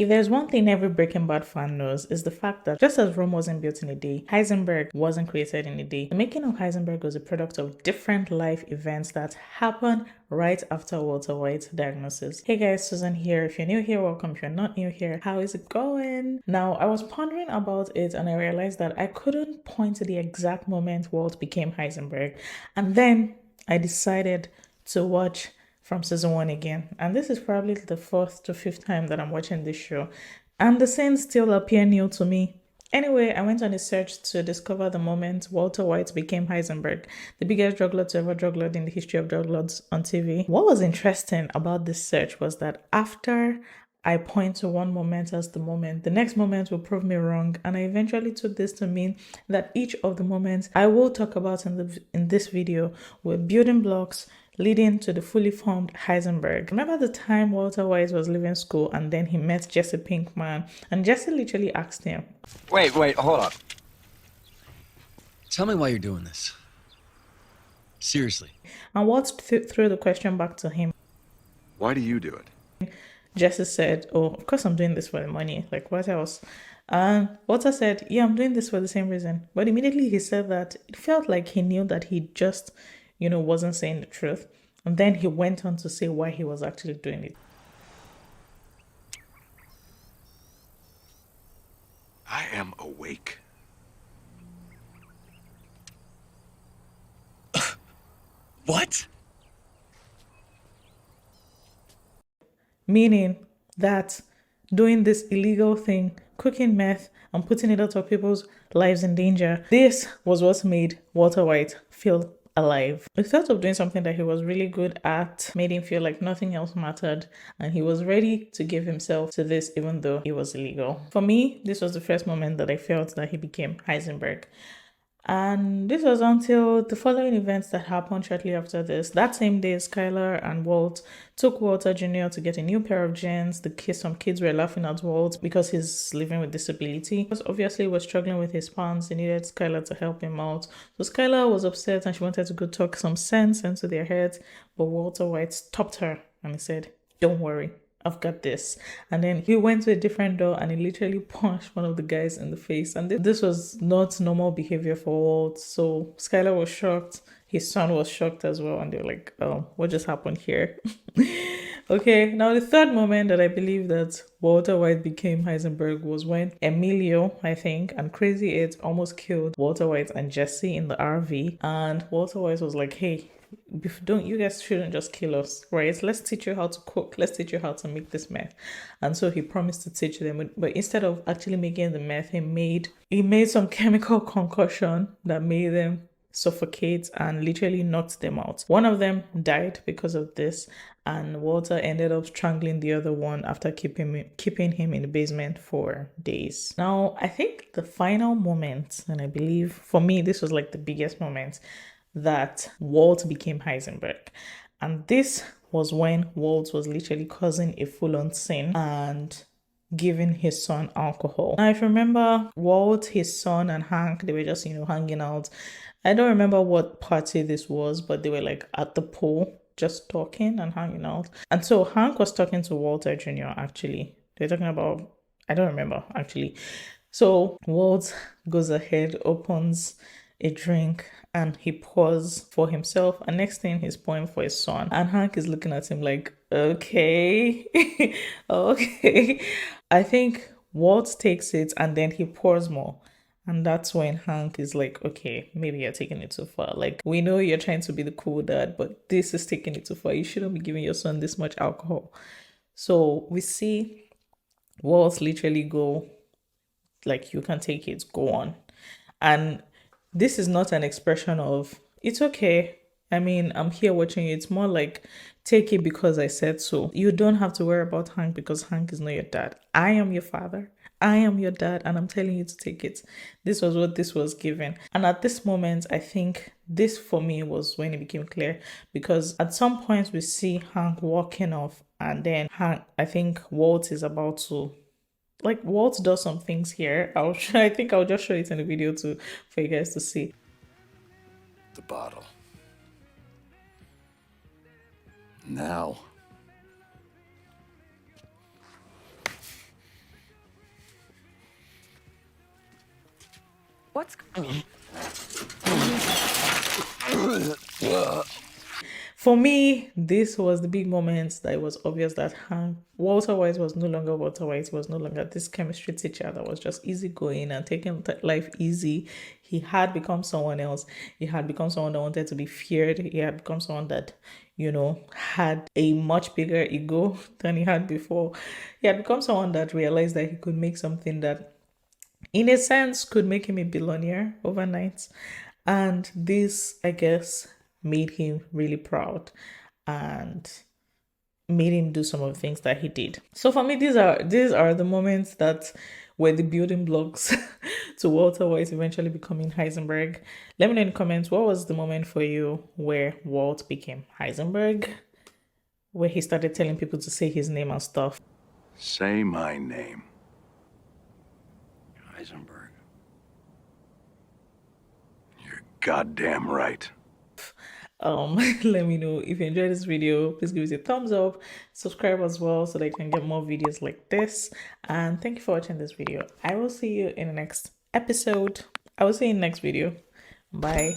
If there's one thing every Breaking Bad fan knows, is the fact that just as Rome wasn't built in a day, Heisenberg wasn't created in a day. The making of Heisenberg was a product of different life events that happened right after Walter White's diagnosis. Hey guys, Susan here. If you're new here, welcome. If you're not new here, how is it going? Now, I was pondering about it and I realized that I couldn't point to the exact moment Walt became Heisenberg. And then I decided to watch from season 1 again. And this is probably the fourth to fifth time that I'm watching this show. And the scenes still appear new to me. Anyway, I went on a search to discover the moment Walter White became Heisenberg, the biggest drug lord to ever drug lord in the history of drug lords on TV. What was interesting about this search was that after I point to one moment as the moment, the next moment will prove me wrong, and I eventually took this to mean that each of the moments I will talk about in this video were building blocks leading to the fully formed Heisenberg. Remember the time Walter White was leaving school and then he met Jesse Pinkman, and Jesse literally asked him, Wait, hold up. Tell me why you're doing this. Seriously. and Walt threw the question back to him. Why do you do it? Jesse said, "Oh, of course I'm doing this for the money. Like, what else?" And Walter said, "Yeah, I'm doing this for the same reason." But immediately he said that it felt like he knew that he just, wasn't saying the truth. And then he went on to say why he was actually doing it. I am awake. What? Meaning that doing this illegal thing, cooking meth and putting it out of people's lives in danger, this was what made Walter White feel alive. The thought of doing something that he was really good at made him feel like nothing else mattered, and he was ready to give himself to this even though it was illegal. For me, this was the first moment that I felt that he became Heisenberg. And this was until the following events that happened shortly after this. That same day, Skylar and Walt took Walter Jr. to get a new pair of jeans. Some kids were laughing at Walt because he's living with disability. Because obviously he was struggling with his pants. He needed Skylar to help him out. So Skylar was upset and she wanted to go talk some sense into their heads. But Walter White stopped her and he said, "Don't worry, I've got this." And then he went to a different door and he literally punched one of the guys in the face. And this was not normal behavior for Walt. So Skylar was shocked. His son was shocked as well. And they were like, "Oh, what just happened here?" Okay, now the third moment that I believe that Walter White became Heisenberg was when Emilio, I think, and Crazy 8 almost killed Walter White and Jesse in the RV. And Walter White was like, "Hey, you guys shouldn't just kill us, right? Let's teach you how to cook. Let's teach you how to make this meth." And so he promised to teach them, but instead of actually making the meth, he made some chemical concoction that made them suffocate and literally knocked them out. One of them died because of this, and Walter ended up strangling the other one after keeping him in the basement for days. Now, I think the final moment, and I believe for me this was like the biggest moment, that Walt became Heisenberg. And this was when Walt was literally causing a full-on sin and giving his son alcohol. Now, if you remember, Walt, his son, and Hank, they were just, hanging out. I don't remember what party this was, but they were like at the pool, just talking and hanging out. And so Hank was talking to Walter Jr. actually. They're talking about, I don't remember actually. So Walt goes ahead, opens a drink, and he pours for himself, and next thing he's pouring for his son, and Hank is looking at him like, okay. Okay. I think Walt takes it and then he pours more, and that's when Hank is like, "Okay, maybe you're taking it too far. Like, we know you're trying to be the cool dad, but this is taking it too far. You shouldn't be giving your son this much alcohol." So we see Walt literally go like, "You can take it, go on." And this is not an expression of, "It's okay. I mean, I'm here watching you." It's more like, "Take it because I said so. You don't have to worry about Hank because Hank is not your dad. I am your father. I am your dad, and I'm telling you to take it." This was what this was given. And at this moment, I think this for me was when it became clear, because at some point we see Hank walking off, and then I think Walt is about to, like, Walt does some things here. I think I'll just show it in the video too for you guys to see. The bottle. Now. What's For me, this was the big moment that it was obvious that Walter White was no longer Walter White. He was no longer this chemistry teacher that was just easygoing and taking life easy. He had become someone else. He had become someone that wanted to be feared. He had become someone that, had a much bigger ego than he had before. He had become someone that realized that he could make something that in a sense could make him a billionaire overnight, and this, I guess, made him really proud and made him do some of the things that he did. So for me, these are the moments that were the building blocks to Walter White eventually becoming Heisenberg. Let me know in the comments, what was the moment for you where Walt became Heisenberg, where he started telling people to say his name and stuff. Say my name. Heisenberg. You're goddamn right. Let me know if you enjoyed this video. Please give it a thumbs up, subscribe as well so that you can get more videos like this, and thank you for watching this video. I will see you in the next episode. I will see you in the next video. Bye.